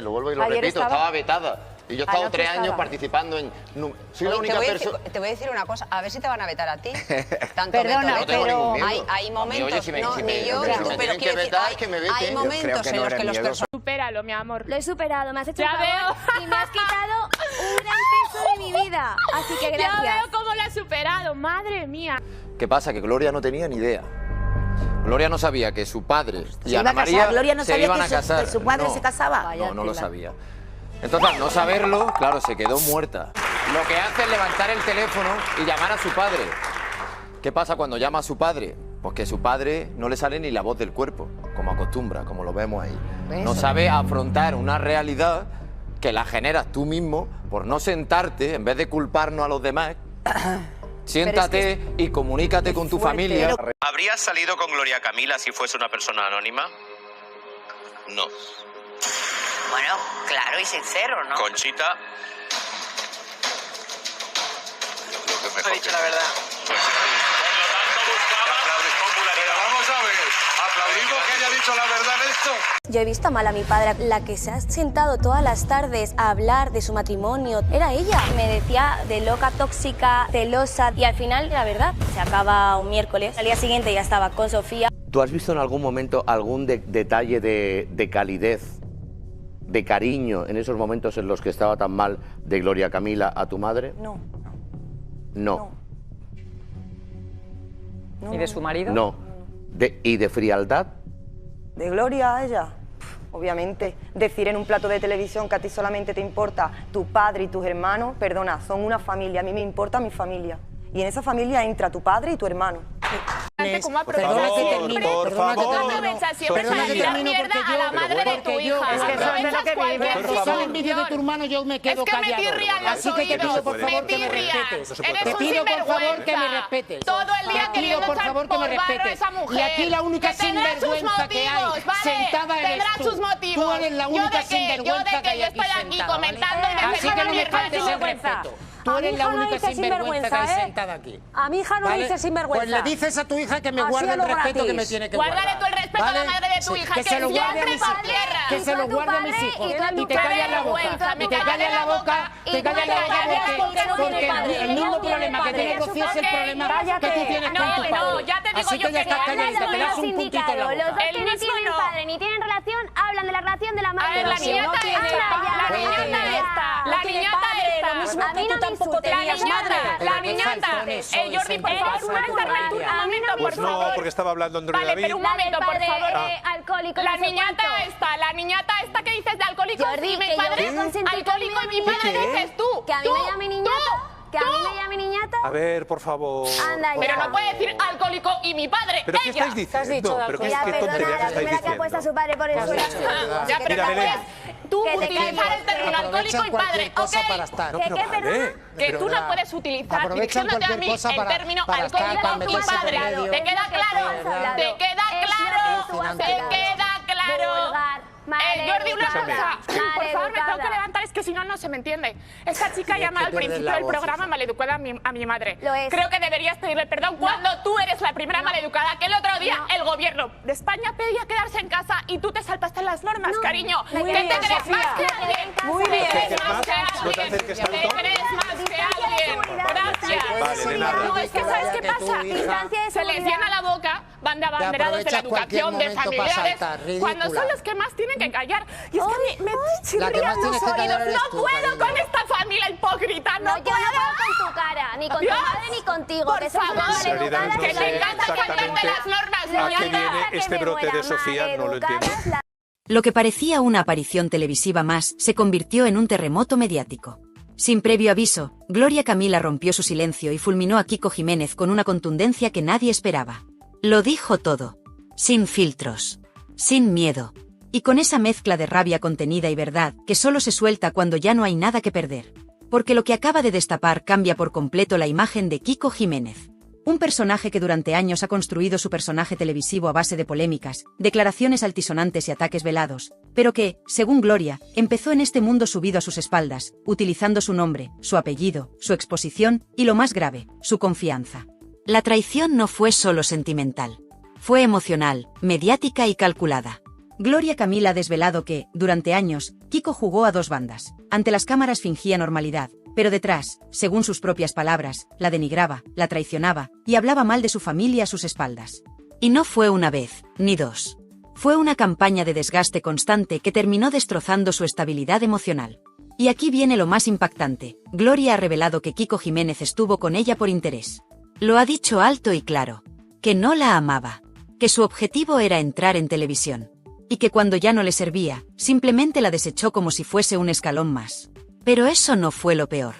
Lo vuelvo y lo Ayer repito, estaba vetada. Y yo he estado 3 años participando en... Soy la única persona... Te voy a decir una cosa, a ver si te van a vetar a ti. Tanto Perdona, veto, pero hay momentos, Oye, no, ni yo ni tú, pero quiero decir, hay momentos en los que los personajes... Supéralo, mi amor. Lo he superado, me has hecho Ya un favor veo. y me has quitado un gran peso de mi vida. Así que gracias. Ya veo cómo lo has superado, madre mía. ¿Qué pasa? Que Gloria no tenía ni idea. Gloria no sabía que su padre y Se iba Ana a casar. María Gloria no se sabía iban que a casar. su madre No. se casaba. Vaya No lo tela. sabía. Entonces, al no saberlo, claro, se quedó muerta. Lo que hace es levantar el teléfono y llamar a su padre. ¿Qué pasa cuando llama a su padre? Pues que su padre no le sale ni la voz del cuerpo, como acostumbra, como lo vemos ahí. No sabe afrontar una realidad que la generas tú mismo por no sentarte, en vez de culparnos a los demás. Siéntate y comunícate con tu familia. ¿Habrías salido con Gloria Camila si fuese una persona anónima? No. Bueno, claro y sincero, ¿no? Conchita. Yo creo que es mejor. He dicho la verdad. Por lo tanto, buscaba popularidad. Pero vamos a ver, ¿aplaudimos que haya dicho la verdad en esto? Yo he visto mal a mi padre, la que se ha sentado todas las tardes a hablar de su matrimonio. Era ella. Me decía de loca, tóxica, celosa y al final, la verdad, se acaba un miércoles. Al día siguiente ya estaba con Sofía. ¿Tú has visto en algún momento algún detalle de calidez, de cariño en esos momentos en los que estaba tan mal de Gloria Camila a tu madre? No. No. No. ¿Y de su marido? No. ¿Y de frialdad? ¿De Gloria a ella? Obviamente. Decir en un plato de televisión que a ti solamente te importa tu padre y tus hermanos, perdona, son una familia. A mí me importa mi familia. Y en esa familia entra tu padre y tu hermano. ¿Cómo Perdona que termine, perdona que ¿Cómo termine. aprovechas siempre Perdona para que tirar termine mierda porque a la madre de tu hija? Es que eso es de lo que vive. Aprovechas Si cualquier sale en vídeo de tu hermano yo me quedo Es que me callado. tirrían los Así que te pido oídos, por favor que me tirrían. respetes. Eres Te un pido por favor que me sinvergüenza. respetes. Todo el día Te pido queriendo por echar favor que me por barro a respetes. esa mujer. Y aquí la única Que tendrá sus sinvergüenza que hay motivos, ¿vale? sentada eres Tendrá tú. sus motivos. Tú eres la Yo única de que sinvergüenza que hay yo aquí estoy aquí sentada, ¿vale? comentando y me Así que no me dejan faltes el sinvergüenza. respeto. Tú A mi eres la hija no única dice sinvergüenza que hay sinvergüenza, ¿eh? sentada aquí. A mi hija no ¿Vale? dice sinvergüenza. Pues le dices a tu hija que me Así guarde a el lo respeto que me gratis. tiene que guardar. Guárdale tú el respeto a la ¿Vale? madre de tu Sí, hija, que se lo guarde a siempre mis pa' hijos. tierra. Que se lo guarde a mis hijos. Y te callas la boca. Y te callas la boca. Te callas la boca porque el mismo problema que tiene Rocío es el problema que tú tienes con tu No, padre. ya te digo Así yo que ya que estás no. calladita, te das un puntito en la Los dos boca. El que no mismo tienen no. padre ni tienen relación hablan de la relación de la A madre. ver, la Si no niñata tiene esta, padre, la niñata anda esta, ya. la niñata esta. A mí no me insultes. La niñata, Pero la qué niñata. faltones sois, Jordi, por eres favor, una ¿puedes darme tú un barbaridad. momento, por Pues favor? No, porque estaba hablando Andrés Vale, David. pero un momento, por favor. Alcohólico. La no sé niñata cuánto. la niñata esta que dices de alcohólico, Jordi, y mi que yo padre voy a consentir alcohólico y mi conmigo. madre ¿Qué? dices tú. Que a mí me llame niñata. Que a mí me llame niñata. A ver, por favor. Anda Pero ya. no puede decir alcohólico y mi padre, ¿Pero qué ella. estáis diciendo? dicho de ¿Pero qué, Ya, qué perdona, tonterías la estáis primera que ha puesto a diciendo? su padre por eso. Ya, pero Mira, no Belén. puedes tú Que te utilizar el término alcohólico y padre, cualquier cosa para ¿ok? estar. No, ¿Qué, pero qué, vale. perdona? Que Pero- tú no puedes utilizar Aprovechan diciéndote a cualquier mí cosa el para término estar, para alcohólico y meterse por padre. medio. ¿Te queda claro? ¿Te queda claro? ¿Te queda claro? Vulgar, Jordi, una Escúchame. cosa. Por favor, me tengo que levantar, es que si no, no se me entiende. Esta chica Sí, llama es al que pierdes principio la del voz, programa hija. maleducada a mi madre. Lo es. Creo que deberías pedirle perdón cuando tú eres la primera maleducada, que el otro día el gobierno de España pedía quedarse en casa y tú te saltaste las normas, cariño. Muy ¿Qué bien, te crees Sofía. más que alguien? Muy ¿Te bien. crees más que No te alguien? acerques ¿Te tanto. crees más que alguien? Gracias. Vale, de nada. No, es que ¿sabes qué Que tu pasa? hija- Se les llena la boca, van de abanderados de la aprovechas cualquier educación, de momento para familiares, saltar, cuando son ridícula. los que más tienen que callar. Y es que me La que más chirrían los tienes que callar oídos. eres No tú, puedo cariño. con esta familia hipócrita, no No, yo no puedo puedo. con tu cara, ni con tu Dios. madre ni contigo. Por que sois favor, una Sinceridad, maleducada no que sé te encanta saltarte exactamente las normas, a qué niñata. viene que este me brote de muera, Sofía, no lo entiendo. maleducadas, la- Lo que parecía una aparición televisiva más se convirtió en un terremoto mediático. Sin previo aviso, Gloria Camila rompió su silencio y fulminó a Kiko Jiménez con una contundencia que nadie esperaba. Lo dijo todo. Sin filtros. Sin miedo. Y con esa mezcla de rabia contenida y verdad que solo se suelta cuando ya no hay nada que perder. Porque lo que acaba de destapar cambia por completo la imagen de Kiko Jiménez. Un personaje que durante años ha construido su personaje televisivo a base de polémicas, declaraciones altisonantes y ataques velados, pero que, según Gloria, empezó en este mundo subido a sus espaldas, utilizando su nombre, su apellido, su exposición y, lo más grave, su confianza. La traición no fue solo sentimental. Fue emocional, mediática y calculada. Gloria Camila ha desvelado que, durante años, Kiko jugó a 2 bandas. Ante las cámaras fingía normalidad, pero detrás, según sus propias palabras, la denigraba, la traicionaba y hablaba mal de su familia a sus espaldas. Y no fue una vez, ni 2. Fue una campaña de desgaste constante que terminó destrozando su estabilidad emocional. Y aquí viene lo más impactante. Gloria ha revelado que Kiko Jiménez estuvo con ella por interés. Lo ha dicho alto y claro. Que no la amaba. Que su objetivo era entrar en televisión. Y que cuando ya no le servía, simplemente la desechó como si fuese un escalón más. Pero eso no fue lo peor.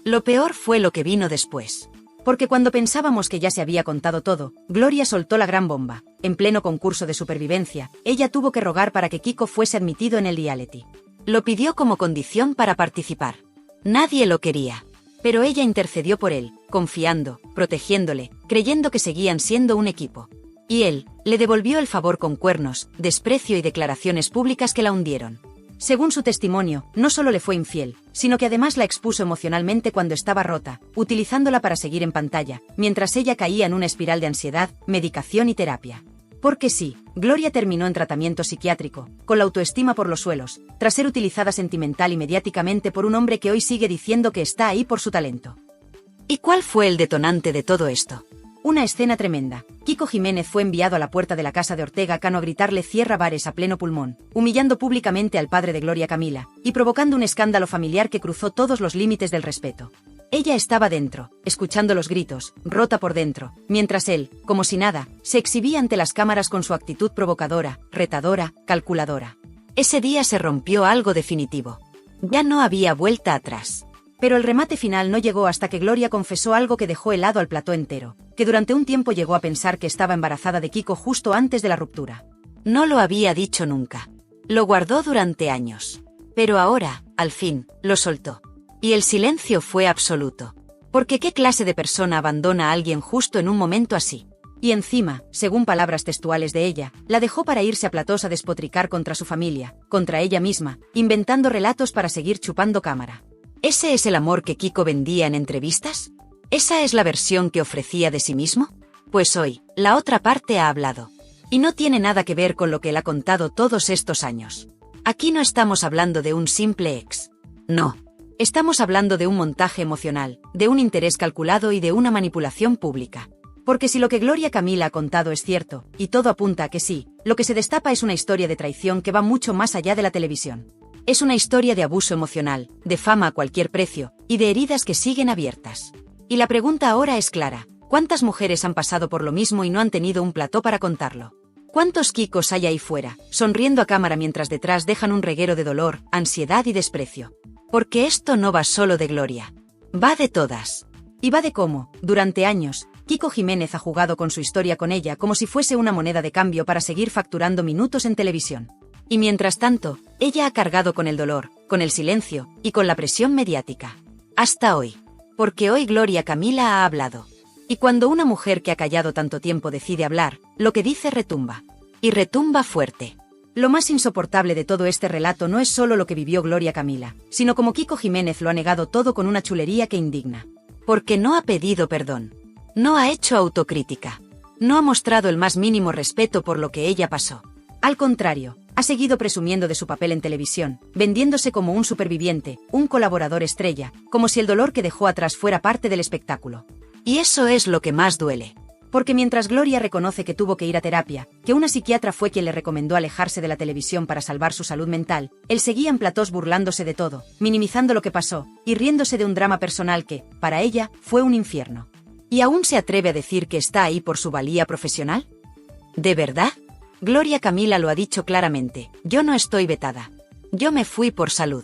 Lo peor fue lo que vino después. Porque cuando pensábamos que ya se había contado todo, Gloria soltó la gran bomba. En pleno concurso de supervivencia, ella tuvo que rogar para que Kiko fuese admitido en el reality. Lo pidió como condición para participar. Nadie lo quería. Pero ella intercedió por él, confiando, protegiéndole, creyendo que seguían siendo un equipo. Y él le devolvió el favor con cuernos, desprecio y declaraciones públicas que la hundieron. Según su testimonio, no solo le fue infiel, sino que además la expuso emocionalmente cuando estaba rota, utilizándola para seguir en pantalla, mientras ella caía en una espiral de ansiedad, medicación y terapia. Porque sí, Gloria terminó en tratamiento psiquiátrico, con la autoestima por los suelos, tras ser utilizada sentimental y mediáticamente por un hombre que hoy sigue diciendo que está ahí por su talento. ¿Y cuál fue el detonante de todo esto? Una escena tremenda. Kiko Jiménez fue enviado a la puerta de la casa de Ortega Cano a gritarle "cierra bares" a pleno pulmón, humillando públicamente al padre de Gloria Camila, y provocando un escándalo familiar que cruzó todos los límites del respeto. Ella estaba dentro, escuchando los gritos, rota por dentro, mientras él, como si nada, se exhibía ante las cámaras con su actitud provocadora, retadora, calculadora. Ese día se rompió algo definitivo. Ya no había vuelta atrás. Pero el remate final no llegó hasta que Gloria confesó algo que dejó helado al plató entero, que durante un tiempo llegó a pensar que estaba embarazada de Kiko justo antes de la ruptura. No lo había dicho nunca. Lo guardó durante años. Pero ahora, al fin, lo soltó. Y el silencio fue absoluto. Porque ¿qué clase de persona abandona a alguien justo en un momento así? Y encima, según palabras textuales de ella, la dejó para irse a platós a despotricar contra su familia, contra ella misma, inventando relatos para seguir chupando cámara. ¿Ese es el amor que Kiko vendía en entrevistas? ¿Esa es la versión que ofrecía de sí mismo? Pues hoy, la otra parte ha hablado. Y no tiene nada que ver con lo que él ha contado todos estos años. Aquí no estamos hablando de un simple ex. No. Estamos hablando de un montaje emocional, de un interés calculado y de una manipulación pública. Porque si lo que Gloria Camila ha contado es cierto, y todo apunta a que sí, lo que se destapa es una historia de traición que va mucho más allá de la televisión. Es una historia de abuso emocional, de fama a cualquier precio, y de heridas que siguen abiertas. Y la pregunta ahora es clara: ¿cuántas mujeres han pasado por lo mismo y no han tenido un plató para contarlo? ¿Cuántos Kikos hay ahí fuera, sonriendo a cámara mientras detrás dejan un reguero de dolor, ansiedad y desprecio? Porque esto no va solo de Gloria. Va de todas. Y va de cómo, durante años, Kiko Jiménez ha jugado con su historia con ella como si fuese una moneda de cambio para seguir facturando minutos en televisión. Y mientras tanto, ella ha cargado con el dolor, con el silencio y con la presión mediática. Hasta hoy. Porque hoy Gloria Camila ha hablado. Y cuando una mujer que ha callado tanto tiempo decide hablar, lo que dice retumba. Y retumba fuerte. Lo más insoportable de todo este relato no es solo lo que vivió Gloria Camila, sino como Kiko Jiménez lo ha negado todo con una chulería que indigna. Porque no ha pedido perdón. No ha hecho autocrítica. No ha mostrado el más mínimo respeto por lo que ella pasó. Al contrario, ha seguido presumiendo de su papel en televisión, vendiéndose como un superviviente, un colaborador estrella, como si el dolor que dejó atrás fuera parte del espectáculo. Y eso es lo que más duele. Porque mientras Gloria reconoce que tuvo que ir a terapia, que una psiquiatra fue quien le recomendó alejarse de la televisión para salvar su salud mental, él seguía en platós burlándose de todo, minimizando lo que pasó, y riéndose de un drama personal que, para ella, fue un infierno. ¿Y aún se atreve a decir que está ahí por su valía profesional? ¿De verdad? Gloria Camila lo ha dicho claramente: yo no estoy vetada. Yo me fui por salud.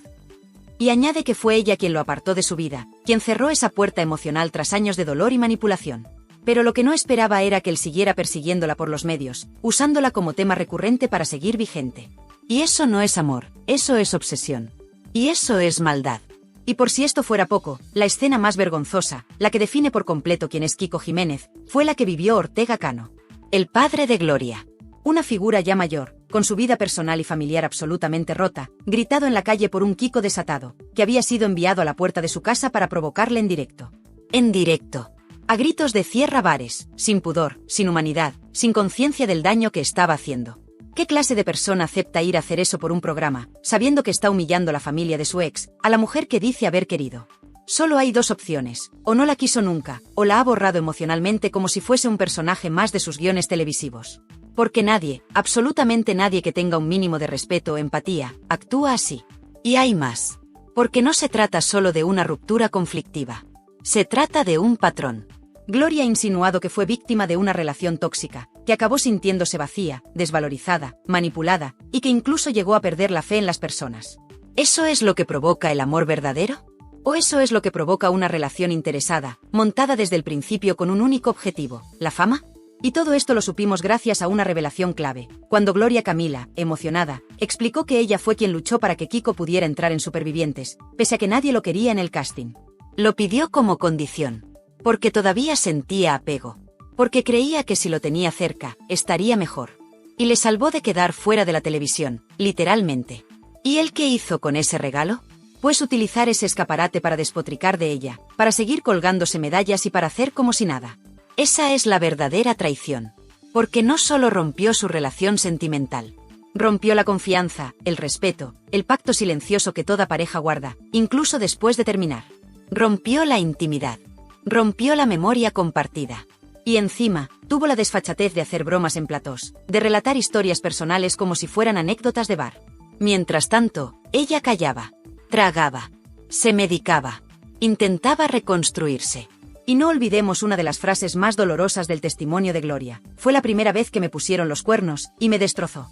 Y añade que fue ella quien lo apartó de su vida, quien cerró esa puerta emocional tras años de dolor y manipulación. Pero lo que no esperaba era que él siguiera persiguiéndola por los medios, usándola como tema recurrente para seguir vigente. Y eso no es amor, eso es obsesión. Y eso es maldad. Y por si esto fuera poco, la escena más vergonzosa, la que define por completo quién es Kiko Jiménez, fue la que vivió Ortega Cano. El padre de Gloria. Una figura ya mayor, con su vida personal y familiar absolutamente rota, gritado en la calle por un Kiko desatado, que había sido enviado a la puerta de su casa para provocarle en directo. En directo. A gritos de cierra bares, sin pudor, sin humanidad, sin conciencia del daño que estaba haciendo. ¿Qué clase de persona acepta ir a hacer eso por un programa, sabiendo que está humillando a la familia de su ex, a la mujer que dice haber querido? Solo hay dos opciones, o no la quiso nunca, o la ha borrado emocionalmente como si fuese un personaje más de sus guiones televisivos. Porque nadie, absolutamente nadie que tenga un mínimo de respeto o empatía, actúa así. Y hay más. Porque no se trata solo de una ruptura conflictiva. Se trata de un patrón. Gloria ha insinuado que fue víctima de una relación tóxica, que acabó sintiéndose vacía, desvalorizada, manipulada, y que incluso llegó a perder la fe en las personas. ¿Eso es lo que provoca el amor verdadero? ¿O eso es lo que provoca una relación interesada, montada desde el principio con un único objetivo, la fama? Y todo esto lo supimos gracias a una revelación clave, cuando Gloria Camila, emocionada, explicó que ella fue quien luchó para que Kiko pudiera entrar en Supervivientes, pese a que nadie lo quería en el casting. Lo pidió como condición. Porque todavía sentía apego. Porque creía que si lo tenía cerca, estaría mejor. Y le salvó de quedar fuera de la televisión, literalmente. ¿Y él qué hizo con ese regalo? Pues utilizar ese escaparate para despotricar de ella, para seguir colgándose medallas y para hacer como si nada. Esa es la verdadera traición. Porque no solo rompió su relación sentimental. Rompió la confianza, el respeto, el pacto silencioso que toda pareja guarda, incluso después de terminar. Rompió la intimidad. Rompió la memoria compartida. Y encima, tuvo la desfachatez de hacer bromas en platós, de relatar historias personales como si fueran anécdotas de bar. Mientras tanto, ella callaba. Tragaba, se medicaba, intentaba reconstruirse. Y no olvidemos una de las frases más dolorosas del testimonio de Gloria. Fue la primera vez que me pusieron los cuernos, y me destrozó.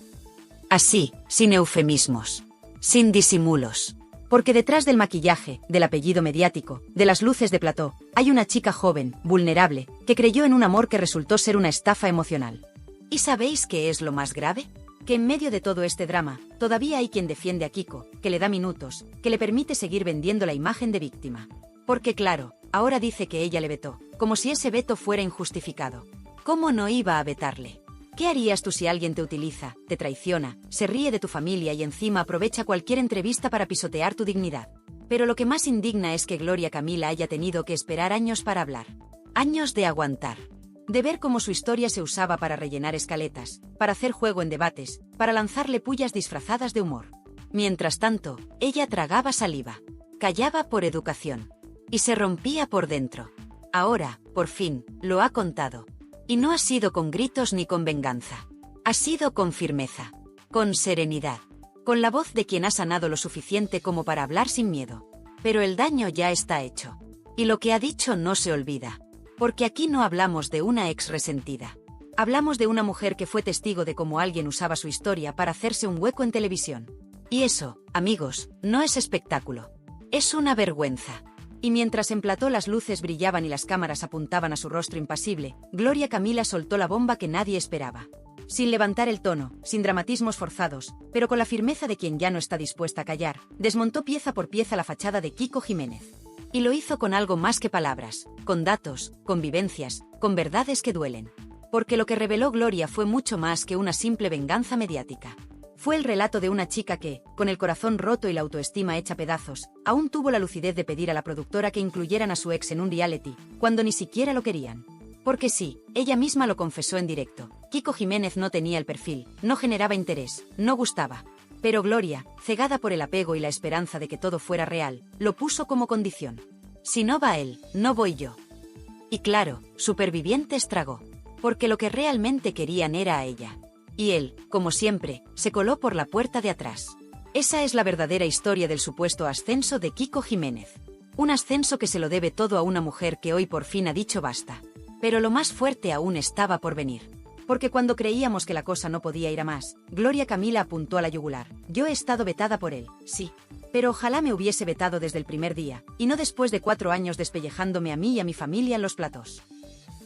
Así, sin eufemismos, sin disimulos. Porque detrás del maquillaje, del apellido mediático, de las luces de plató, hay una chica joven, vulnerable, que creyó en un amor que resultó ser una estafa emocional. ¿Y sabéis qué es lo más grave? Que en medio de todo este drama, todavía hay quien defiende a Kiko, que le da minutos, que le permite seguir vendiendo la imagen de víctima. Porque claro, ahora dice que ella le vetó, como si ese veto fuera injustificado. ¿Cómo no iba a vetarle? ¿Qué harías tú si alguien te utiliza, te traiciona, se ríe de tu familia y encima aprovecha cualquier entrevista para pisotear tu dignidad? Pero lo que más indigna es que Gloria Camila haya tenido que esperar años para hablar. Años de aguantar. De ver cómo su historia se usaba para rellenar escaletas, para hacer juego en debates, para lanzarle pullas disfrazadas de humor. Mientras tanto, ella tragaba saliva, callaba por educación, y se rompía por dentro. Ahora, por fin, lo ha contado. Y no ha sido con gritos ni con venganza. Ha sido con firmeza, con serenidad, con la voz de quien ha sanado lo suficiente como para hablar sin miedo. Pero el daño ya está hecho. Y lo que ha dicho no se olvida. Porque aquí no hablamos de una ex resentida. Hablamos de una mujer que fue testigo de cómo alguien usaba su historia para hacerse un hueco en televisión. Y eso, amigos, no es espectáculo. Es una vergüenza. Y mientras en plató las luces brillaban y las cámaras apuntaban a su rostro impasible, Gloria Camila soltó la bomba que nadie esperaba. Sin levantar el tono, sin dramatismos forzados, pero con la firmeza de quien ya no está dispuesta a callar, desmontó pieza por pieza la fachada de Kiko Jiménez. Y lo hizo con algo más que palabras, con datos, con vivencias, con verdades que duelen. Porque lo que reveló Gloria fue mucho más que una simple venganza mediática. Fue el relato de una chica que, con el corazón roto y la autoestima hecha pedazos, aún tuvo la lucidez de pedir a la productora que incluyeran a su ex en un reality, cuando ni siquiera lo querían. Porque sí, ella misma lo confesó en directo. Kiko Jiménez no tenía el perfil, no generaba interés, no gustaba. Pero Gloria, cegada por el apego y la esperanza de que todo fuera real, lo puso como condición. Si no va él, no voy yo. Y claro, Supervivientes tragó. Porque lo que realmente querían era a ella. Y él, como siempre, se coló por la puerta de atrás. Esa es la verdadera historia del supuesto ascenso de Kiko Jiménez. Un ascenso que se lo debe todo a una mujer que hoy por fin ha dicho basta. Pero lo más fuerte aún estaba por venir. Porque cuando creíamos que la cosa no podía ir a más, Gloria Camila apuntó a la yugular. Yo he estado vetada por él, sí. Pero ojalá me hubiese vetado desde el primer día, y no después de 4 años despellejándome a mí y a mi familia en los platós.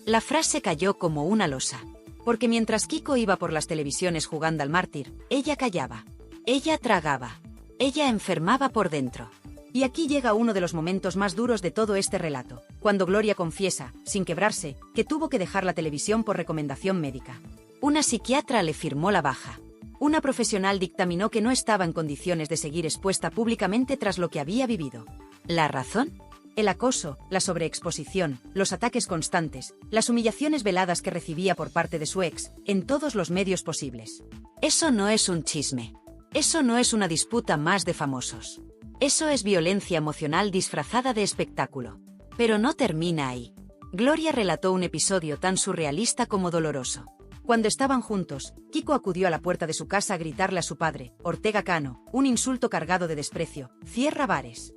La frase cayó como una losa. Porque mientras Kiko iba por las televisiones jugando al mártir, ella callaba. Ella tragaba. Ella enfermaba por dentro. Y aquí llega uno de los momentos más duros de todo este relato, cuando Gloria confiesa, sin quebrarse, que tuvo que dejar la televisión por recomendación médica. Una psiquiatra le firmó la baja. Una profesional dictaminó que no estaba en condiciones de seguir expuesta públicamente tras lo que había vivido. ¿La razón? El acoso, la sobreexposición, los ataques constantes, las humillaciones veladas que recibía por parte de su ex, en todos los medios posibles. Eso no es un chisme. Eso no es una disputa más de famosos. Eso es violencia emocional disfrazada de espectáculo. Pero no termina ahí. Gloria relató un episodio tan surrealista como doloroso. Cuando estaban juntos, Kiko acudió a la puerta de su casa a gritarle a su padre, Ortega Cano, un insulto cargado de desprecio: «Cierra bares».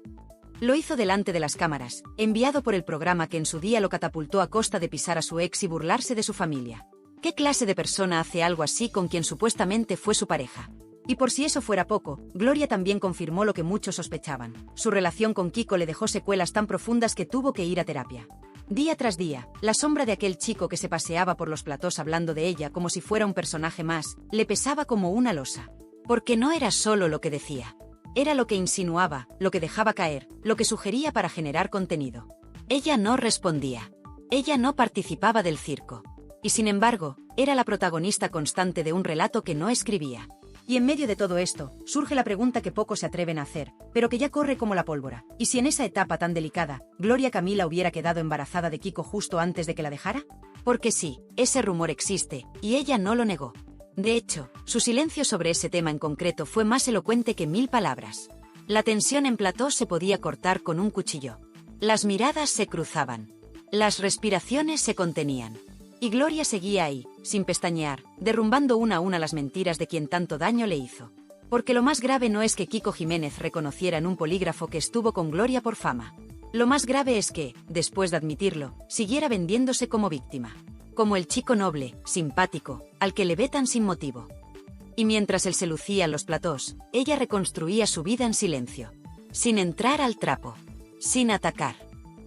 Lo hizo delante de las cámaras, enviado por el programa que en su día lo catapultó a costa de pisar a su ex y burlarse de su familia. ¿Qué clase de persona hace algo así con quien supuestamente fue su pareja? Y por si eso fuera poco, Gloria también confirmó lo que muchos sospechaban. Su relación con Kiko le dejó secuelas tan profundas que tuvo que ir a terapia. Día tras día, la sombra de aquel chico que se paseaba por los platós hablando de ella como si fuera un personaje más, le pesaba como una losa. Porque no era solo lo que decía. Era lo que insinuaba, lo que dejaba caer, lo que sugería para generar contenido. Ella no respondía. Ella no participaba del circo. Y sin embargo, era la protagonista constante de un relato que no escribía. Y en medio de todo esto, surge la pregunta que pocos se atreven a hacer, pero que ya corre como la pólvora. ¿Y si en esa etapa tan delicada, Gloria Camila hubiera quedado embarazada de Kiko justo antes de que la dejara? Porque sí, ese rumor existe, y ella no lo negó. De hecho, su silencio sobre ese tema en concreto fue más elocuente que 1000 palabras. La tensión en plató se podía cortar con un cuchillo. Las miradas se cruzaban. Las respiraciones se contenían. Y Gloria seguía ahí, sin pestañear, derrumbando una a una las mentiras de quien tanto daño le hizo. Porque lo más grave no es que Kiko Jiménez reconociera en un polígrafo que estuvo con Gloria por fama. Lo más grave es que, después de admitirlo, siguiera vendiéndose como víctima. Como el chico noble, simpático, al que le vetan sin motivo. Y mientras él se lucía en los platós, ella reconstruía su vida en silencio. Sin entrar al trapo. Sin atacar.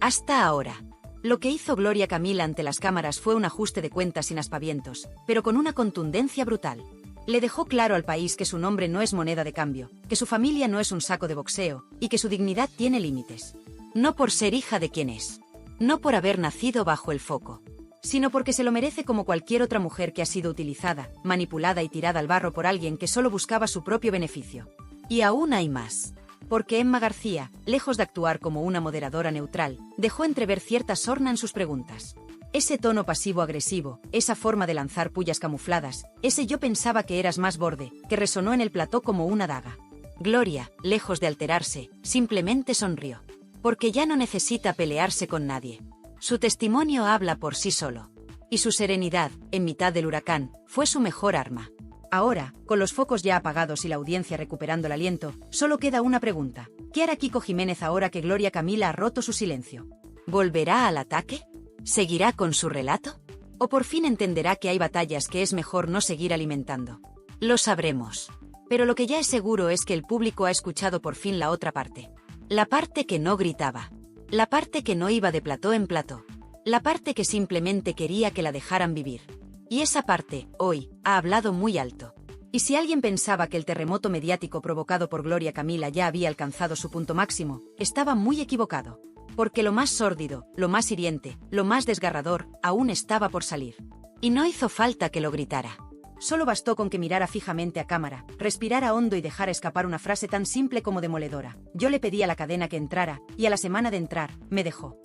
Hasta ahora. Lo que hizo Gloria Camila ante las cámaras fue un ajuste de cuentas sin aspavientos, pero con una contundencia brutal. Le dejó claro al país que su nombre no es moneda de cambio, que su familia no es un saco de boxeo, y que su dignidad tiene límites. No por ser hija de quien es. No por haber nacido bajo el foco. Sino porque se lo merece como cualquier otra mujer que ha sido utilizada, manipulada y tirada al barro por alguien que solo buscaba su propio beneficio. Y aún hay más. Porque Emma García, lejos de actuar como una moderadora neutral, dejó entrever cierta sorna en sus preguntas. Ese tono pasivo-agresivo, esa forma de lanzar pullas camufladas, ese yo pensaba que eras más borde, que resonó en el plató como una daga. Gloria, lejos de alterarse, simplemente sonrió. Porque ya no necesita pelearse con nadie. Su testimonio habla por sí solo. Y su serenidad, en mitad del huracán, fue su mejor arma. Ahora, con los focos ya apagados y la audiencia recuperando el aliento, solo queda una pregunta. ¿Qué hará Kiko Jiménez ahora que Gloria Camila ha roto su silencio? ¿Volverá al ataque? ¿Seguirá con su relato? ¿O por fin entenderá que hay batallas que es mejor no seguir alimentando? Lo sabremos. Pero lo que ya es seguro es que el público ha escuchado por fin la otra parte. La parte que no gritaba. La parte que no iba de plató en plató. La parte que simplemente quería que la dejaran vivir. Y esa parte, hoy, ha hablado muy alto. Y si alguien pensaba que el terremoto mediático provocado por Gloria Camila ya había alcanzado su punto máximo, estaba muy equivocado. Porque lo más sórdido, lo más hiriente, lo más desgarrador, aún estaba por salir. Y no hizo falta que lo gritara. Solo bastó con que mirara fijamente a cámara, respirara hondo y dejara escapar una frase tan simple como demoledora. Yo le pedí a la cadena que entrara, y a la semana de entrar, me dejó.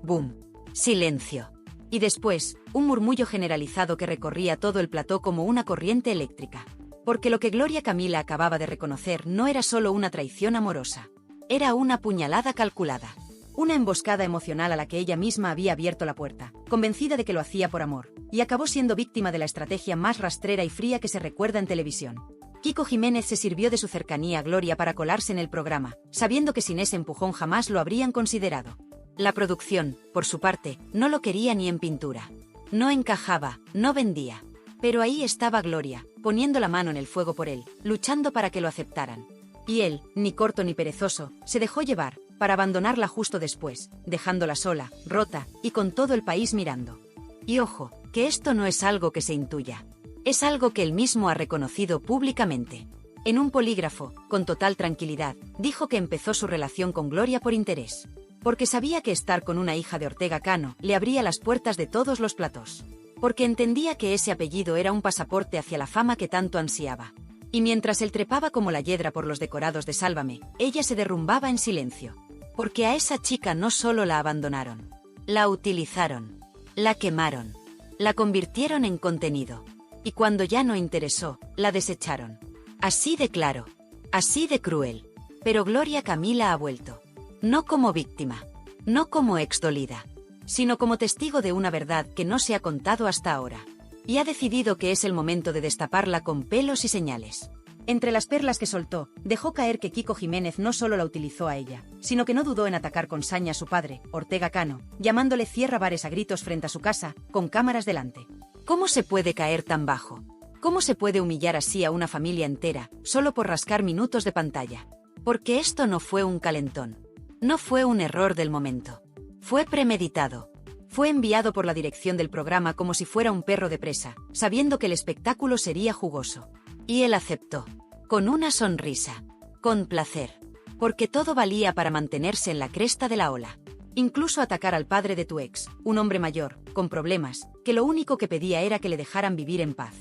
¡Bum! Silencio. Y después, un murmullo generalizado que recorría todo el plató como una corriente eléctrica. Porque lo que Gloria Camila acababa de reconocer no era solo una traición amorosa. Era una puñalada calculada. Una emboscada emocional a la que ella misma había abierto la puerta, convencida de que lo hacía por amor, y acabó siendo víctima de la estrategia más rastrera y fría que se recuerda en televisión. Kiko Jiménez se sirvió de su cercanía a Gloria para colarse en el programa, sabiendo que sin ese empujón jamás lo habrían considerado. La producción, por su parte, no lo quería ni en pintura. No encajaba, no vendía. Pero ahí estaba Gloria, poniendo la mano en el fuego por él, luchando para que lo aceptaran. Y él, ni corto ni perezoso, se dejó llevar, para abandonarla justo después, dejándola sola, rota, y con todo el país mirando. Y ojo, que esto no es algo que se intuya. Es algo que él mismo ha reconocido públicamente. En un polígrafo, con total tranquilidad, dijo que empezó su relación con Gloria por interés. Porque sabía que estar con una hija de Ortega Cano le abría las puertas de todos los platós. Porque entendía que ese apellido era un pasaporte hacia la fama que tanto ansiaba. Y mientras él trepaba como la hiedra por los decorados de Sálvame, ella se derrumbaba en silencio. Porque a esa chica no solo la abandonaron, la utilizaron, la quemaron, la convirtieron en contenido. Y cuando ya no interesó, la desecharon. Así de claro, así de cruel. Pero Gloria Camila ha vuelto. No como víctima, no como exdolida, sino como testigo de una verdad que no se ha contado hasta ahora. Y ha decidido que es el momento de destaparla con pelos y señales. Entre las perlas que soltó, dejó caer que Kiko Jiménez no solo la utilizó a ella, sino que no dudó en atacar con saña a su padre, Ortega Cano, llamándole cierra bares a gritos frente a su casa, con cámaras delante. ¿Cómo se puede caer tan bajo? ¿Cómo se puede humillar así a una familia entera, solo por rascar minutos de pantalla? Porque esto no fue un calentón. No fue un error del momento. Fue premeditado. Fue enviado por la dirección del programa como si fuera un perro de presa, sabiendo que el espectáculo sería jugoso. Y él aceptó. Con una sonrisa. Con placer. Porque todo valía para mantenerse en la cresta de la ola. Incluso atacar al padre de tu ex, un hombre mayor, con problemas, que lo único que pedía era que le dejaran vivir en paz.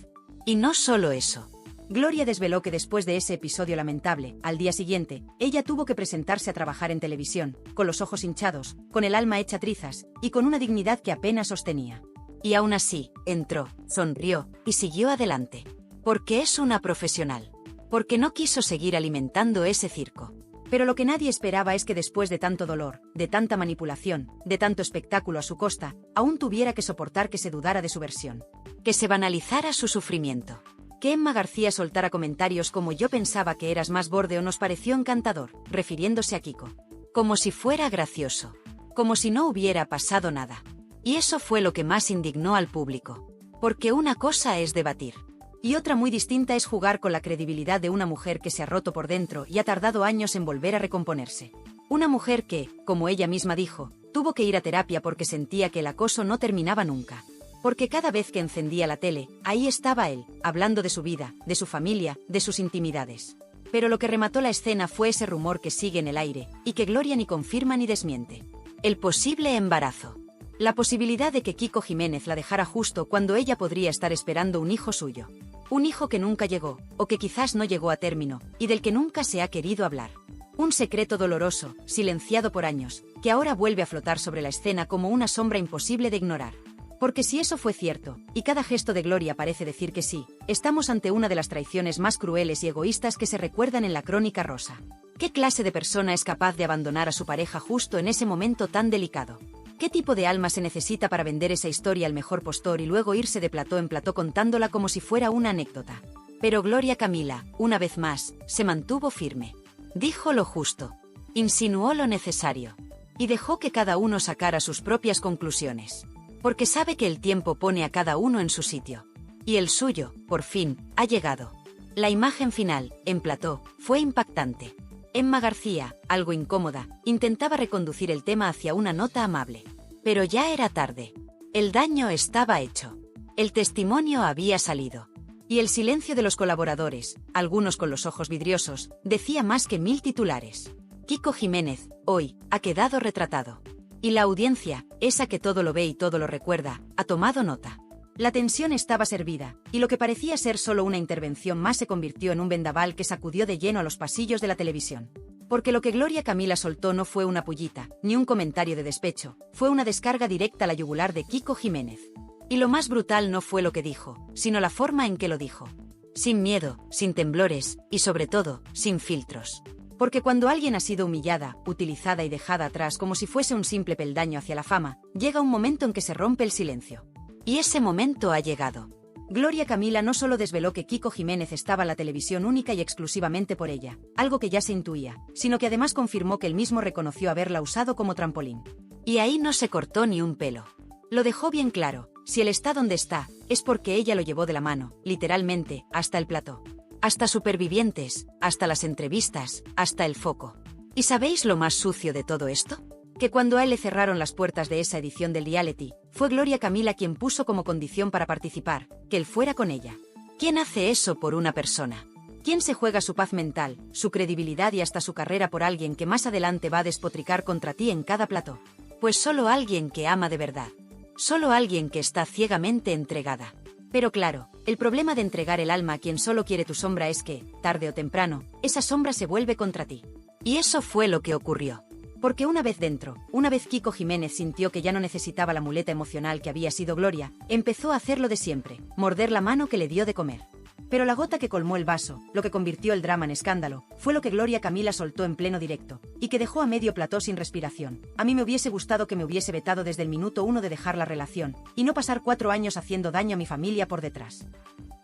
Y no solo eso. Gloria desveló que después de ese episodio lamentable, al día siguiente, ella tuvo que presentarse a trabajar en televisión, con los ojos hinchados, con el alma hecha trizas, y con una dignidad que apenas sostenía. Y aún así, entró, sonrió, y siguió adelante. Porque es una profesional. Porque no quiso seguir alimentando ese circo. Pero lo que nadie esperaba es que después de tanto dolor, de tanta manipulación, de tanto espectáculo a su costa, aún tuviera que soportar que se dudara de su versión. Que se banalizara su sufrimiento. Que Emma García soltara comentarios como yo pensaba que eras más borde o nos pareció encantador, refiriéndose a Kiko. Como si fuera gracioso. Como si no hubiera pasado nada. Y eso fue lo que más indignó al público. Porque una cosa es debatir. Y otra muy distinta es jugar con la credibilidad de una mujer que se ha roto por dentro y ha tardado años en volver a recomponerse. Una mujer que, como ella misma dijo, tuvo que ir a terapia porque sentía que el acoso no terminaba nunca. Porque cada vez que encendía la tele, ahí estaba él, hablando de su vida, de su familia, de sus intimidades. Pero lo que remató la escena fue ese rumor que sigue en el aire, y que Gloria ni confirma ni desmiente. El posible embarazo. La posibilidad de que Kiko Jiménez la dejara justo cuando ella podría estar esperando un hijo suyo. Un hijo que nunca llegó, o que quizás no llegó a término, y del que nunca se ha querido hablar. Un secreto doloroso, silenciado por años, que ahora vuelve a flotar sobre la escena como una sombra imposible de ignorar. Porque si eso fue cierto, y cada gesto de Gloria parece decir que sí, estamos ante una de las traiciones más crueles y egoístas que se recuerdan en la Crónica Rosa. ¿Qué clase de persona es capaz de abandonar a su pareja justo en ese momento tan delicado? ¿Qué tipo de alma se necesita para vender esa historia al mejor postor y luego irse de plató en plató contándola como si fuera una anécdota? Pero Gloria Camila, una vez más, se mantuvo firme. Dijo lo justo. Insinuó lo necesario. Y dejó que cada uno sacara sus propias conclusiones. Porque sabe que el tiempo pone a cada uno en su sitio. Y el suyo, por fin, ha llegado. La imagen final, en plató, fue impactante. Emma García, algo incómoda, intentaba reconducir el tema hacia una nota amable. Pero ya era tarde. El daño estaba hecho. El testimonio había salido. Y el silencio de los colaboradores, algunos con los ojos vidriosos, decía más que 1000 titulares. Kiko Jiménez, hoy, ha quedado retratado. Y la audiencia, esa que todo lo ve y todo lo recuerda, ha tomado nota. La tensión estaba servida, y lo que parecía ser solo una intervención más se convirtió en un vendaval que sacudió de lleno a los pasillos de la televisión. Porque lo que Gloria Camila soltó no fue una pullita, ni un comentario de despecho, fue una descarga directa a la yugular de Kiko Jiménez. Y lo más brutal no fue lo que dijo, sino la forma en que lo dijo. Sin miedo, sin temblores, y sobre todo, sin filtros. Porque cuando alguien ha sido humillada, utilizada y dejada atrás como si fuese un simple peldaño hacia la fama, llega un momento en que se rompe el silencio. Y ese momento ha llegado. Gloria Camila no solo desveló que Kiko Jiménez estaba en la televisión única y exclusivamente por ella, algo que ya se intuía, sino que además confirmó que él mismo reconoció haberla usado como trampolín. Y ahí no se cortó ni un pelo. Lo dejó bien claro, si él está donde está, es porque ella lo llevó de la mano, literalmente, hasta el plató. Hasta Supervivientes, hasta las entrevistas, hasta el foco. ¿Y sabéis lo más sucio de todo esto? Que cuando a él le cerraron las puertas de esa edición del reality, fue Gloria Camila quien puso como condición para participar, que él fuera con ella. ¿Quién hace eso por una persona? ¿Quién se juega su paz mental, su credibilidad y hasta su carrera por alguien que más adelante va a despotricar contra ti en cada plató? Pues solo alguien que ama de verdad. Solo alguien que está ciegamente entregada. Pero claro, el problema de entregar el alma a quien solo quiere tu sombra es que, tarde o temprano, esa sombra se vuelve contra ti. Y eso fue lo que ocurrió. Porque una vez dentro, una vez Kiko Jiménez sintió que ya no necesitaba la muleta emocional que había sido Gloria, empezó a hacer lo de siempre, morder la mano que le dio de comer. Pero la gota que colmó el vaso, lo que convirtió el drama en escándalo, fue lo que Gloria Camila soltó en pleno directo, y que dejó a medio plató sin respiración. A mí me hubiese gustado que me hubiese vetado desde el minuto 1 de dejar la relación, y no pasar 4 años haciendo daño a mi familia por detrás.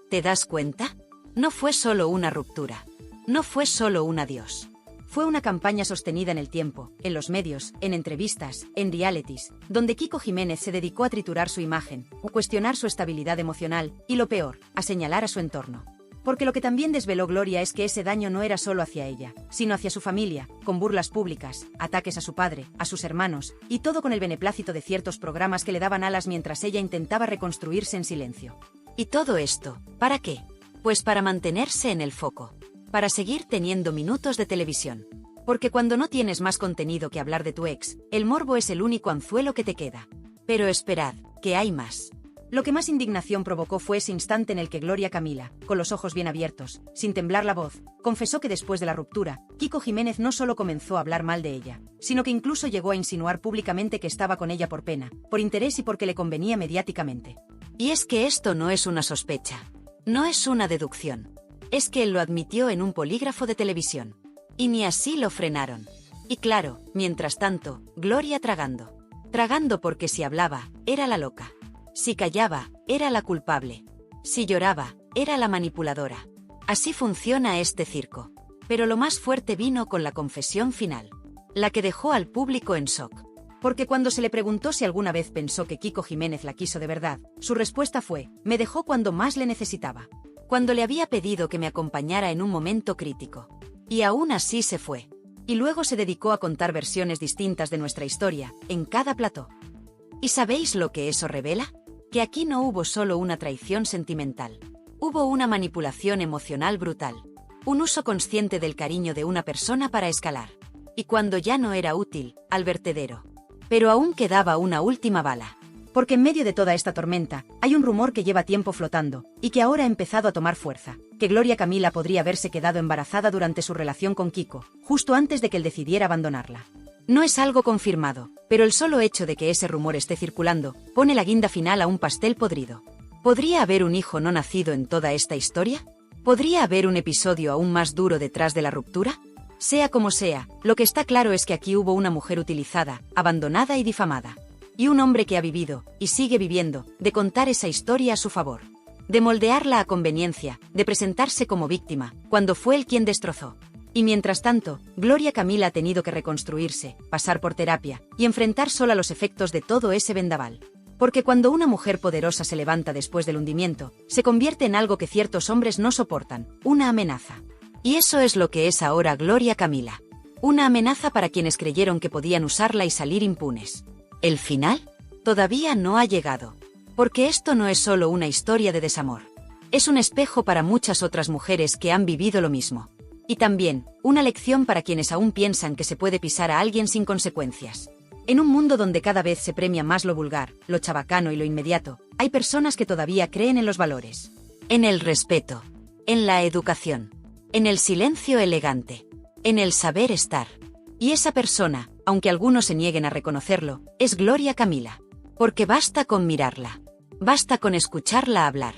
¿Te das cuenta? No fue solo una ruptura. No fue solo un adiós. Fue una campaña sostenida en el tiempo, en los medios, en entrevistas, en realities, donde Kiko Jiménez se dedicó a triturar su imagen, a cuestionar su estabilidad emocional y, lo peor, a señalar a su entorno. Porque lo que también desveló Gloria es que ese daño no era solo hacia ella, sino hacia su familia, con burlas públicas, ataques a su padre, a sus hermanos, y todo con el beneplácito de ciertos programas que le daban alas mientras ella intentaba reconstruirse en silencio. ¿Y todo esto, para qué? Pues para mantenerse en el foco. Para seguir teniendo minutos de televisión. Porque cuando no tienes más contenido que hablar de tu ex, el morbo es el único anzuelo que te queda. Pero esperad, que hay más. Lo que más indignación provocó fue ese instante en el que Gloria Camila, con los ojos bien abiertos, sin temblar la voz, confesó que después de la ruptura, Kiko Jiménez no solo comenzó a hablar mal de ella, sino que incluso llegó a insinuar públicamente que estaba con ella por pena, por interés y porque le convenía mediáticamente. Y es que esto no es una sospecha. No es una deducción. Es que él lo admitió en un polígrafo de televisión. Y ni así lo frenaron. Y claro, mientras tanto, Gloria tragando. Tragando porque si hablaba, era la loca. Si callaba, era la culpable. Si lloraba, era la manipuladora. Así funciona este circo. Pero lo más fuerte vino con la confesión final. La que dejó al público en shock. Porque cuando se le preguntó si alguna vez pensó que Kiko Jiménez la quiso de verdad, su respuesta fue: me dejó cuando más le necesitaba. Cuando le había pedido que me acompañara en un momento crítico. Y aún así se fue. Y luego se dedicó a contar versiones distintas de nuestra historia, en cada plató. ¿Y sabéis lo que eso revela? Que aquí no hubo solo una traición sentimental. Hubo una manipulación emocional brutal. Un uso consciente del cariño de una persona para escalar. Y cuando ya no era útil, al vertedero. Pero aún quedaba una última bala. Porque en medio de toda esta tormenta, hay un rumor que lleva tiempo flotando, y que ahora ha empezado a tomar fuerza, que Gloria Camila podría haberse quedado embarazada durante su relación con Kiko, justo antes de que él decidiera abandonarla. No es algo confirmado, pero el solo hecho de que ese rumor esté circulando, pone la guinda final a un pastel podrido. ¿Podría haber un hijo no nacido en toda esta historia? ¿Podría haber un episodio aún más duro detrás de la ruptura? Sea como sea, lo que está claro es que aquí hubo una mujer utilizada, abandonada y difamada. Y un hombre que ha vivido, y sigue viviendo, de contar esa historia a su favor. De moldearla a conveniencia, de presentarse como víctima, cuando fue él quien destrozó. Y mientras tanto, Gloria Camila ha tenido que reconstruirse, pasar por terapia, y enfrentar sola los efectos de todo ese vendaval. Porque cuando una mujer poderosa se levanta después del hundimiento, se convierte en algo que ciertos hombres no soportan, una amenaza. Y eso es lo que es ahora Gloria Camila. Una amenaza para quienes creyeron que podían usarla y salir impunes. ¿El final? Todavía no ha llegado. Porque esto no es solo una historia de desamor. Es un espejo para muchas otras mujeres que han vivido lo mismo. Y también, una lección para quienes aún piensan que se puede pisar a alguien sin consecuencias. En un mundo donde cada vez se premia más lo vulgar, lo chabacano y lo inmediato, hay personas que todavía creen en los valores. En el respeto. En la educación. En el silencio elegante. En el saber estar. Y esa persona, aunque algunos se nieguen a reconocerlo, es Gloria Camila. Porque basta con mirarla. Basta con escucharla hablar.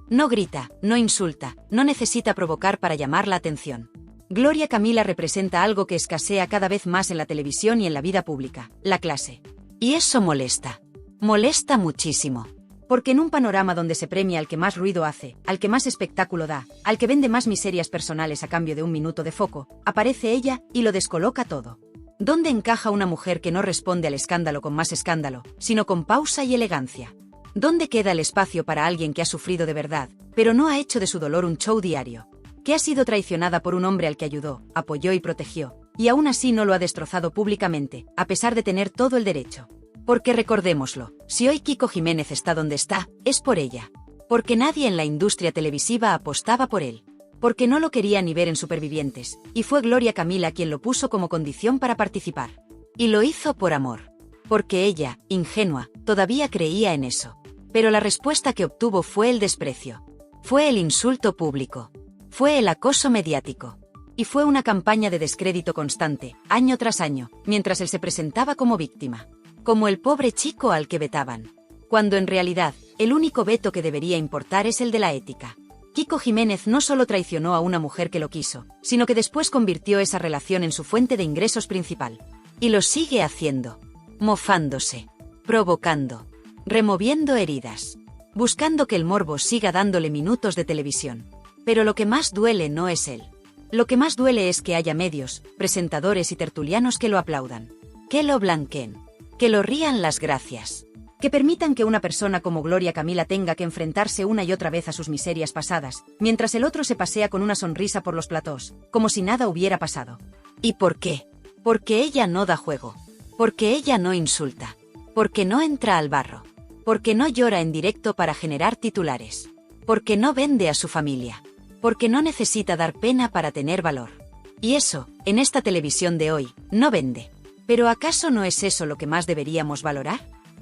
No grita, no insulta, no necesita provocar para llamar la atención. Gloria Camila representa algo que escasea cada vez más en la televisión y en la vida pública, la clase. Y eso molesta. Molesta muchísimo. Porque en un panorama donde se premia al que más ruido hace, al que más espectáculo da, al que vende más miserias personales a cambio de un minuto de foco, aparece ella y lo descoloca todo. ¿Dónde encaja una mujer que no responde al escándalo con más escándalo, sino con pausa y elegancia? ¿Dónde queda el espacio para alguien que ha sufrido de verdad, pero no ha hecho de su dolor un show diario? Que ha sido traicionada por un hombre al que ayudó, apoyó y protegió, y aún así no lo ha destrozado públicamente, a pesar de tener todo el derecho. Porque recordémoslo, si hoy Kiko Jiménez está donde está, es por ella. Porque nadie en la industria televisiva apostaba por él. Porque no lo quería ni ver en Supervivientes, y fue Gloria Camila quien lo puso como condición para participar. Y lo hizo por amor. Porque ella, ingenua, todavía creía en eso. Pero la respuesta que obtuvo fue el desprecio. Fue el insulto público. Fue el acoso mediático. Y fue una campaña de descrédito constante, año tras año, mientras él se presentaba como víctima. Como el pobre chico al que vetaban. Cuando en realidad, el único veto que debería importar es el de la ética. Kiko Jiménez no solo traicionó a una mujer que lo quiso, sino que después convirtió esa relación en su fuente de ingresos principal. Y lo sigue haciendo. Mofándose. Provocando. Removiendo heridas. Buscando que el morbo siga dándole minutos de televisión. Pero lo que más duele no es él. Lo que más duele es que haya medios, presentadores y tertulianos que lo aplaudan. Que lo blanqueen. Que lo rían las gracias. Que permitan que una persona como Gloria Camila tenga que enfrentarse una y otra vez a sus miserias pasadas, mientras el otro se pasea con una sonrisa por los platós, como si nada hubiera pasado. ¿Y por qué? Porque ella no da juego. Porque ella no insulta. Porque no entra al barro. Porque no llora en directo para generar titulares. Porque no vende a su familia. Porque no necesita dar pena para tener valor. Y eso, en esta televisión de hoy, no vende. ¿Pero acaso no es eso lo que más deberíamos valorar?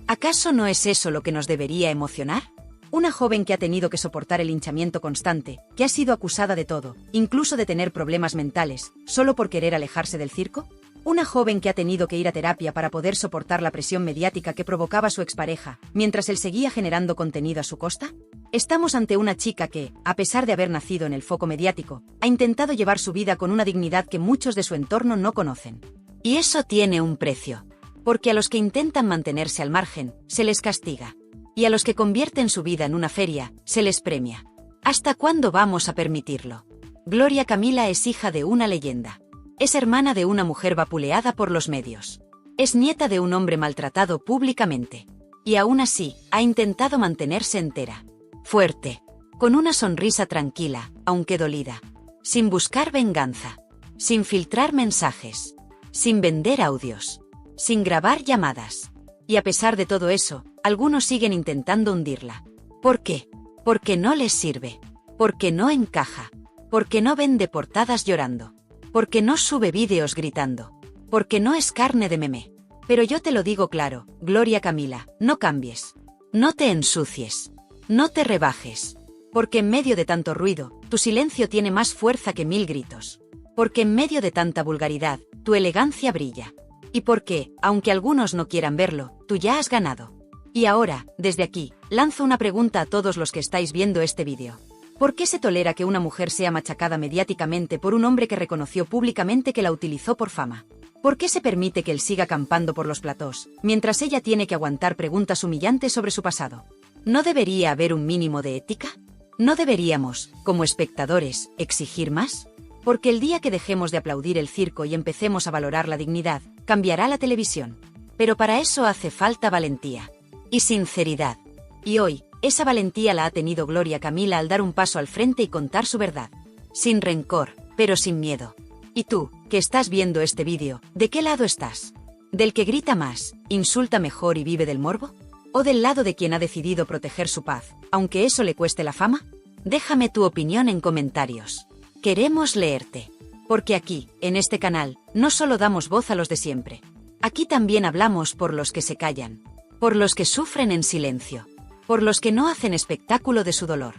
¿Acaso no es eso lo que nos debería emocionar? Una joven que ha tenido que soportar el linchamiento constante, que ha sido acusada de todo, incluso de tener problemas mentales, solo por querer alejarse del circo. Una joven que ha tenido que ir a terapia para poder soportar la presión mediática que provocaba su expareja, mientras él seguía generando contenido a su costa. Estamos ante una chica que, a pesar de haber nacido en el foco mediático, ha intentado llevar su vida con una dignidad que muchos de su entorno no conocen. Y eso tiene un precio. Porque a los que intentan mantenerse al margen, se les castiga. Y a los que convierten su vida en una feria, se les premia. ¿Hasta cuándo vamos a permitirlo? Gloria Camila es hija de una leyenda. Es hermana de una mujer vapuleada por los medios. Es nieta de un hombre maltratado públicamente. Y aún así, ha intentado mantenerse entera. Fuerte. Con una sonrisa tranquila, aunque dolida. Sin buscar venganza. Sin filtrar mensajes. Sin vender audios. Sin grabar llamadas. Y a pesar de todo eso, algunos siguen intentando hundirla. ¿Por qué? Porque no les sirve. Porque no encaja. Porque no vende portadas llorando. Porque no sube vídeos gritando. Porque no es carne de meme. Pero yo te lo digo claro, Gloria Camila, no cambies. No te ensucies. No te rebajes. Porque en medio de tanto ruido, tu silencio tiene más fuerza que 1000 gritos. Porque en medio de tanta vulgaridad, tu elegancia brilla. Y porque, aunque algunos no quieran verlo, tú ya has ganado. Y ahora, desde aquí, lanzo una pregunta a todos los que estáis viendo este vídeo. ¿Por qué se tolera que una mujer sea machacada mediáticamente por un hombre que reconoció públicamente que la utilizó por fama? ¿Por qué se permite que él siga campando por los platós, mientras ella tiene que aguantar preguntas humillantes sobre su pasado? ¿No debería haber un mínimo de ética? ¿No deberíamos, como espectadores, exigir más? Porque el día que dejemos de aplaudir el circo y empecemos a valorar la dignidad, cambiará la televisión. Pero para eso hace falta valentía. Y sinceridad. Y hoy, esa valentía la ha tenido Gloria Camila al dar un paso al frente y contar su verdad. Sin rencor, pero sin miedo. Y tú, que estás viendo este vídeo, ¿de qué lado estás? ¿Del que grita más, insulta mejor y vive del morbo? ¿O del lado de quien ha decidido proteger su paz, aunque eso le cueste la fama? Déjame tu opinión en comentarios. Queremos leerte. Porque aquí, en este canal, no solo damos voz a los de siempre. Aquí también hablamos por los que se callan. Por los que sufren en silencio. Por los que no hacen espectáculo de su dolor.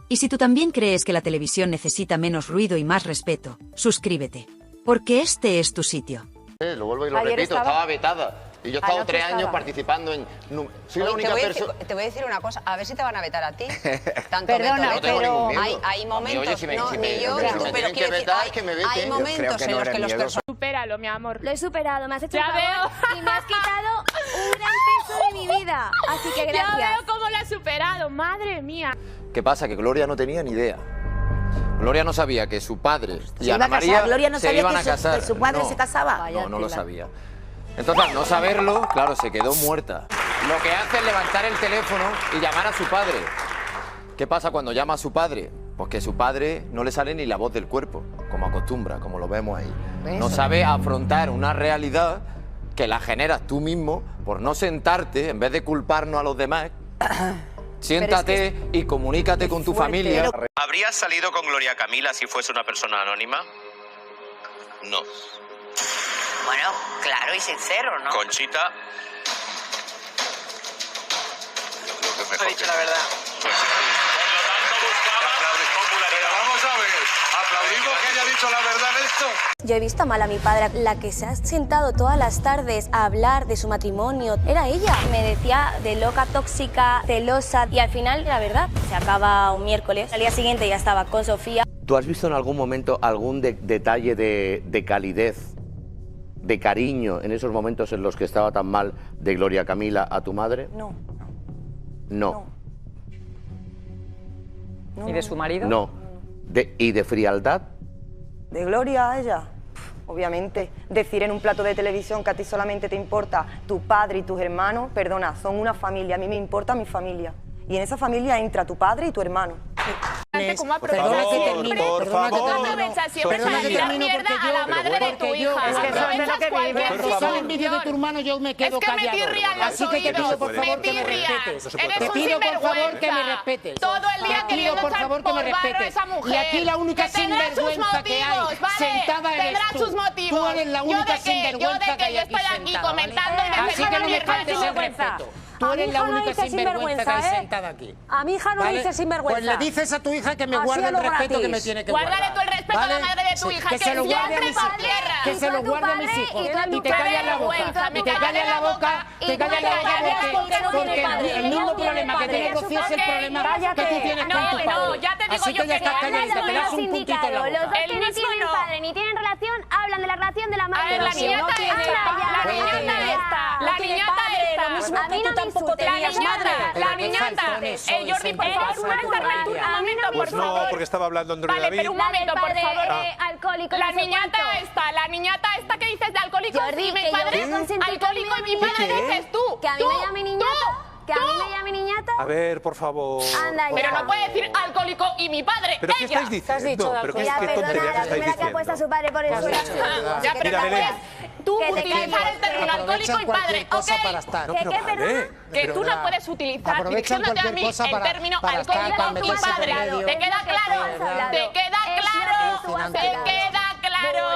Y si tú también crees que la televisión necesita menos ruido y más respeto, suscríbete. Porque este es tu sitio. Lo vuelvo y lo repito, estaba vetada. Y yo he estado 3 años participando en... Soy la única persona... Te voy a decir una cosa, a ver si te van a vetar a ti. Tanto Perdona, pero hay momentos, no, ni yo ni tú, pero quiero decir, hay momentos en los que los personajes... Supéralo, mi amor. Lo he superado, me has hecho Ya un favor veo. y me has quitado un gran peso de mi vida. Así que gracias. Ya veo cómo lo has superado, madre mía. ¿Qué pasa? Que Gloria no tenía ni idea. Gloria no sabía que su padre y Se Ana iba a casar. María Gloria no se sabía iban que a casar. que su padre No. se casaba. No, no lo sabía. Entonces, al no saberlo, claro, se quedó muerta. Lo que hace es levantar el teléfono y llamar a su padre. ¿Qué pasa cuando llama a su padre? Pues que su padre no le sale ni la voz del cuerpo, como acostumbra, como lo vemos ahí. No sabe afrontar una realidad que la generas tú mismo por no sentarte, en vez de culparnos a los demás. Siéntate y comunícate con tu familia. ¿Habrías salido con Gloria Camila si fuese una persona anónima? No. Bueno, claro y sincero, ¿no? Conchita. Yo creo que es mejor. He dicho la verdad. Por lo tanto, buscaba... Pero vamos a ver, ¿Aplaudimos que haya dicho la verdad en esto? Yo he visto mal a mi padre, la que se ha sentado todas las tardes a hablar de su matrimonio, era ella. Me decía de loca, tóxica, celosa y al final, la verdad, se acaba un miércoles. Al día siguiente ya estaba con Sofía. ¿Tú has visto en algún momento algún detalle de calidez, de cariño en esos momentos en los que estaba tan mal de Gloria Camila a tu madre? No. No. ¿Y de su marido? No. ¿Y de frialdad? ¿De Gloria a ella? Obviamente. Decir en un plato de televisión que a ti solamente te importa tu padre y tus hermanos, perdona, son una familia, a mí me importa mi familia. Y en esa familia entra tu padre y tu hermano. ¿Cómo Perdona que termine, por perdona que favor. termine. Perdona que termine porque a la madre de tu hija. Es que eso es de lo que vive. Por Si sale el vídeo de tu hermano, yo me quedo callado. Así que te pido por favor que me respetes. Te pido por favor que me respetes. Todo el día Te pido por favor que me respetes. Y aquí la única sinvergüenza que hay sentada eres tú. Tú eres la única sinvergüenza que hay aquí sentada, ¿vale? Así que no me faltes el respeto. Tú eres la única sinvergüenza que hay sentada aquí. A mi hija no ¿vale? dice sinvergüenza. Pues le dices a tu hija que me Así guarde a el lo respeto gratis. que me tiene que guardar. Guárdale tú el respeto a la madre de tu hija, que se lo guarde a mis hijos. Que se lo guarde a mis hijos. Y te callas la boca. Y te callas la boca. Te callas la boca porque el mismo problema que tiene Rocío es el problema que tú tienes con tu padre. No, ya te digo Así yo que ya que estás calladita, te das un puntito en la Los dos boca. que no tienen padre ni tienen relación hablan de la relación de la A madre. ver, la niñata esta, la niñata esta. A mí no me insultes. La niñata, Jordi, por favor, puedes darme tú un momento, por Pues no, favor. porque estaba hablando Andrés Vale, David. pero un momento, por favor. Alcohólico. La niñata esta que dices de alcohólico, Jordi, y mi que yo padre voy a consentir alcohólico y mi padre ¿Qué? dices tú. Que a mí me llame niñata. Que a mí me llame niñata. A ver, por favor. Anda ya. Pero no puede decir alcohólico y mi padre, ¿Pero qué ella. estáis diciendo? ¿Pero qué Ya, tonterías perdona, la estáis primera que ha puesto a diciendo? su padre por el suelo. Ya, pero Mira, no Belén. puedes tú Que te utilizar el término alcohólico y padre, cosa para ¿ok? estar. No, pero vale. Que tú no puedes utilizar, Aprovechan diciéndote a cualquier mí cosa el para término estar, para alcohólico y meterse por padre. medio. ¿Te queda claro? ¿Te queda claro? ¿Te queda claro?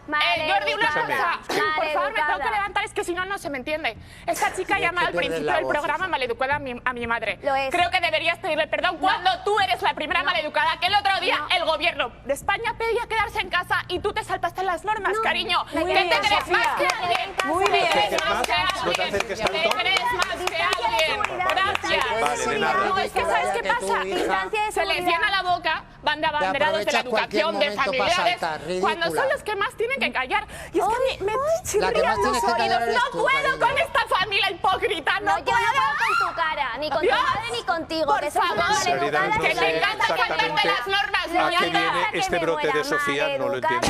Jordi, una cosa. Por favor, me tengo que levantar, es que si no, no se me entiende. Esta chica llama al principio del programa maleducada a mi madre. Lo es. Creo que deberías pedirle perdón cuando tú eres la primera maleducada, que el otro día el gobierno de España pedía quedarse en casa y tú te saltaste las normas, cariño. ¿Qué te crees más que alguien? Muy bien. ¿Te crees más que No te alguien? acerques ¿Te tanto. crees más que alguien? Gracias. Vale, de nada. No, es que ¿sabes qué pasa? Se les llena la boca, van de abanderados de la educación, de familiares, cuando son los que más tienen que callar. Y es que me chirrían los oídos. No puedo con esta familia hipócrita, no Yo no puedo puedo. con tu cara, ni con tu Dios, madre ni contigo. por Que sois una favor. maleducada. Seriedad, no Que sé te encanta cambiarte exactamente las normas, a qué niñata. viene este brote de Sofía, no lo entiendo.